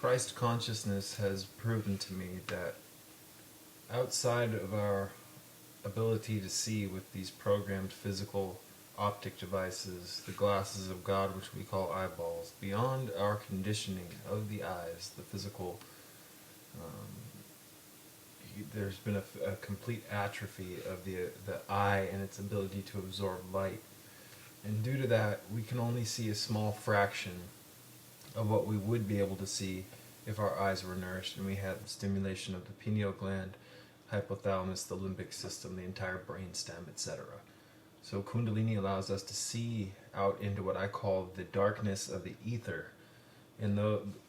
Christ consciousness has proven to me that outside of our ability to see with these programmed physical optic devices, the glasses of God, which we call eyeballs, beyond our conditioning of the eyes, the physical, there's been a complete atrophy of the eye and its ability to absorb light. And due to that, we can only see a small fraction of what we would be able to see if our eyes were nourished and we had stimulation of the pineal gland, hypothalamus, the limbic system, the entire brain stem, etc. So Kundalini allows us to see out into what I call the darkness of the ether. And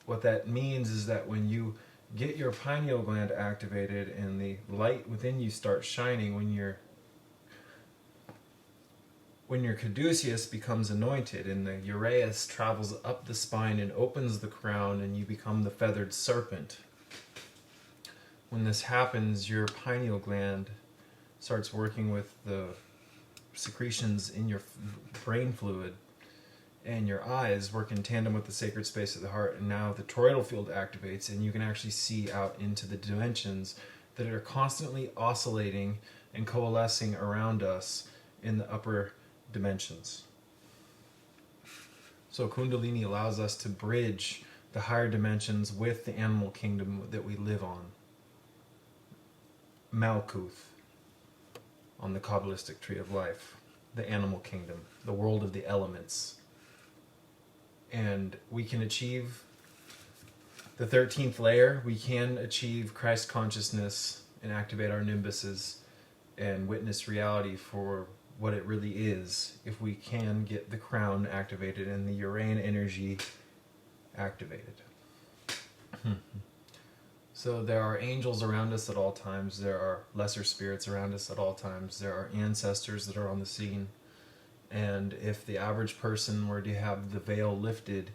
what that means is that when you get your pineal gland activated and the light within you starts shining, when your caduceus becomes anointed and the Uraeus travels up the spine and opens the crown and you become the feathered serpent. When this happens, your pineal gland starts working with the secretions in your brain fluid, and your eyes work in tandem with the sacred space of the heart, and now the toroidal field activates and you can actually see out into the dimensions that are constantly oscillating and coalescing around us in the upper dimensions. So Kundalini allows us to bridge the higher dimensions with the animal kingdom that we live on. Malkuth, on the Kabbalistic tree of life, the animal kingdom, the world of the elements. And we can achieve the 13th layer. We can achieve Christ consciousness and activate our nimbuses and witness reality for what it really is if we can get the crown activated and the Uraean energy activated. So there are angels around us at all times. There are lesser spirits around us at all times. There are ancestors that are on the scene. And if the average person were to have the veil lifted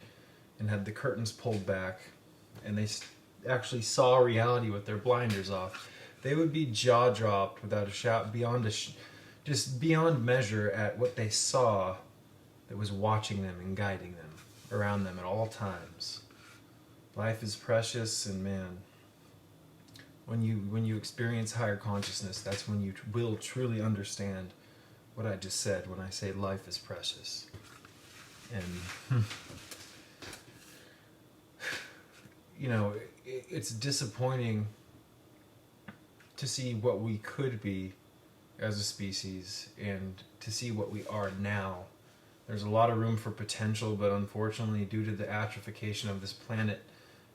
and had the curtains pulled back and they actually saw reality with their blinders off, they would be jaw-dropped without a shout, just beyond measure at what they saw that was watching them and guiding them, around them at all times. Life is precious, and man, when you experience higher consciousness, that's when you will truly understand what I just said when I say life is precious. And you know, it's disappointing to see what we could be as a species and to see what we are now. There's a lot of room for potential, but unfortunately, due to the atrophication of this planet,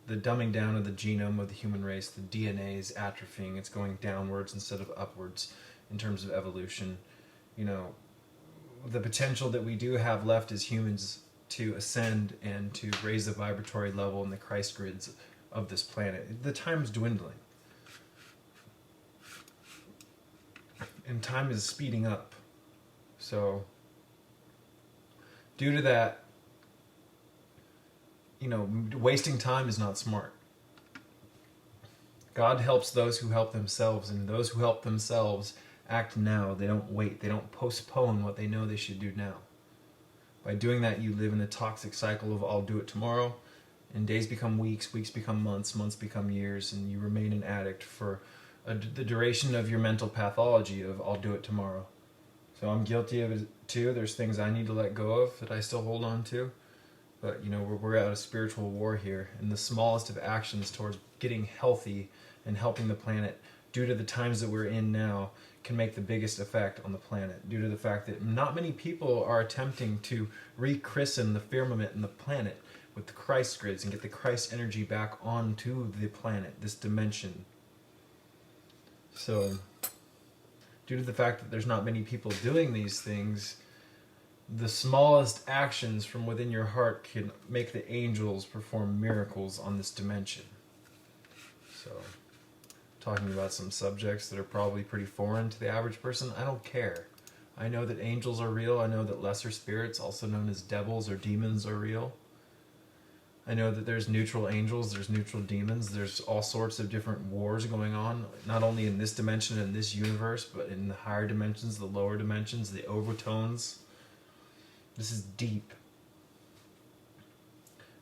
the dumbing down of the genome of the human race, the DNA is atrophying. It's going downwards instead of upwards in terms of evolution. You know, the potential that we do have left as humans to ascend and to raise the vibratory level in the Christ grids of this planet, the time's dwindling. And time is speeding up. So, due to that, you know, wasting time is not smart. God helps those who help themselves, and those who help themselves act now. They don't wait. They don't postpone what they know they should do now. By doing that, you live in a toxic cycle of I'll do it tomorrow, and days become weeks, weeks become months, months become years, and you remain an addict for the duration of your mental pathology of I'll do it tomorrow. So I'm guilty of it too. There's things I need to let go of that I still hold on to. But, you know, we're at a spiritual war here, and the smallest of actions towards getting healthy and helping the planet, due to the times that we're in now, can make the biggest effect on the planet, due to the fact that not many people are attempting to rechristen the firmament and the planet with the Christ grids and get the Christ energy back onto the planet, this dimension. So, due to the fact that there's not many people doing these things, the smallest actions from within your heart can make the angels perform miracles on this dimension. So, talking about some subjects that are probably pretty foreign to the average person, I don't care. I know that angels are real. I know that lesser spirits, also known as devils or demons, are real. I know that there's neutral angels, there's neutral demons, there's all sorts of different wars going on, not only in this dimension and this universe, but in the higher dimensions, the lower dimensions, the overtones. This is deep.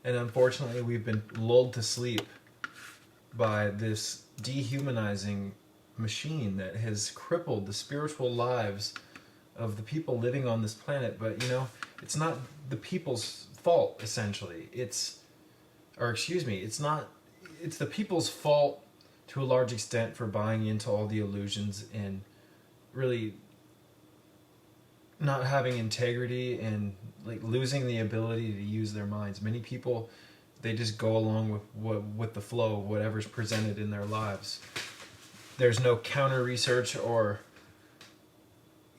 And unfortunately, we've been lulled to sleep by this dehumanizing machine that has crippled the spiritual lives of the people living on this planet. But, you know, it's not the people's fault, essentially. It's the people's fault to a large extent for buying into all the illusions and really not having integrity and like losing the ability to use their minds. Many people, they just go along with the flow of whatever's presented in their lives. There's no counter research, or,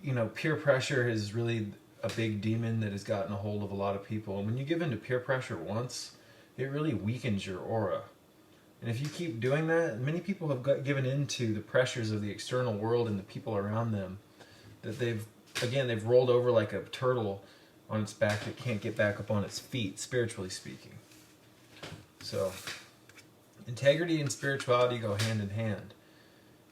you know, peer pressure is really a big demon that has gotten a hold of a lot of people. And when you give in to peer pressure once, it really weakens your aura. And if you keep doing that, many people have given in to the pressures of the external world and the people around them, that they've rolled over like a turtle on its back that can't get back up on its feet, spiritually speaking. So, integrity and spirituality go hand in hand.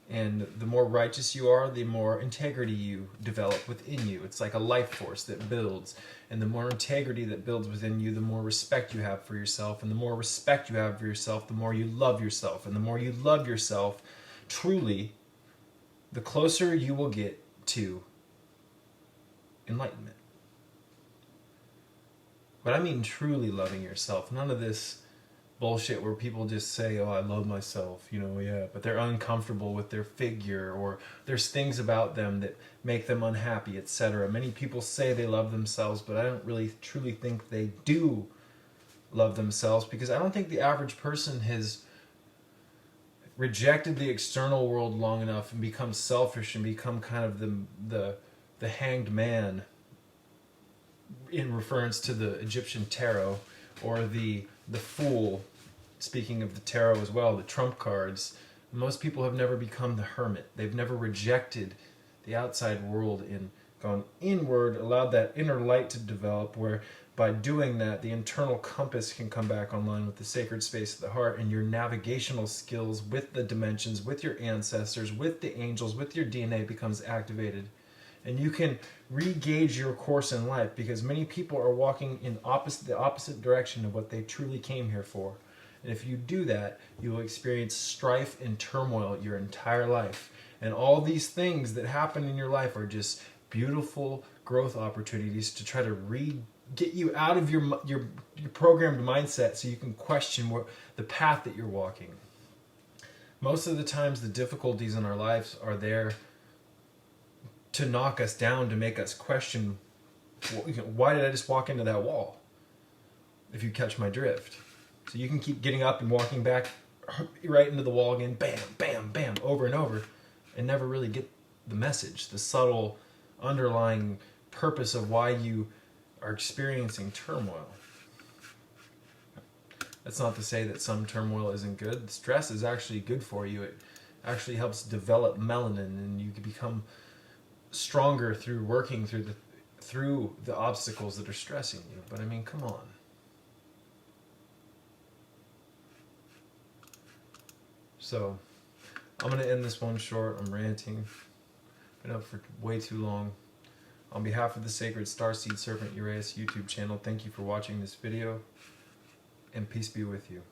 And the more righteous you are, the more integrity you develop within you. It's like a life force that builds. And the more integrity that builds within you, the more respect you have for yourself. And the more respect you have for yourself, the more you love yourself. And the more you love yourself, truly, the closer you will get to enlightenment. But I mean truly loving yourself. None of this bullshit where people just say, oh, I love myself, you know, yeah, but they're uncomfortable with their figure, or there's things about them that make them unhappy, etc. Many people say they love themselves, but I don't really truly think they do love themselves, because I don't think the average person has rejected the external world long enough and become selfish and become kind of the hanged man, in reference to the Egyptian tarot, or the fool, speaking of the tarot as well, the trump cards. Most people have never become the hermit. They've never rejected the outside world and gone inward, allowed that inner light to develop, where by doing that, the internal compass can come back online with the sacred space of the heart, and your navigational skills with the dimensions, with your ancestors, with the angels, with your DNA becomes activated. And you can re-gauge your course in life, because many people are walking in the opposite direction of what they truly came here for. And if you do that, you will experience strife and turmoil your entire life. And all these things that happen in your life are just beautiful growth opportunities to try to get you out of your programmed mindset, so you can question the path that you're walking. Most of the times, the difficulties in our lives are there to knock us down, to make us question, why did I just walk into that wall? If you catch my drift. So you can keep getting up and walking back right into the wall again, bam, bam, bam, over and over, and never really get the message, the subtle underlying purpose of why you are experiencing turmoil. That's not to say that some turmoil isn't good. Stress is actually good for you. It actually helps develop melanin, and you can become stronger through working through the obstacles that are stressing you. But I mean, come on. So, I'm going to end this one short. I'm ranting. Been up for way too long. On behalf of the Sacred Starseed Serpent Uraeus YouTube channel, thank you for watching this video, and peace be with you.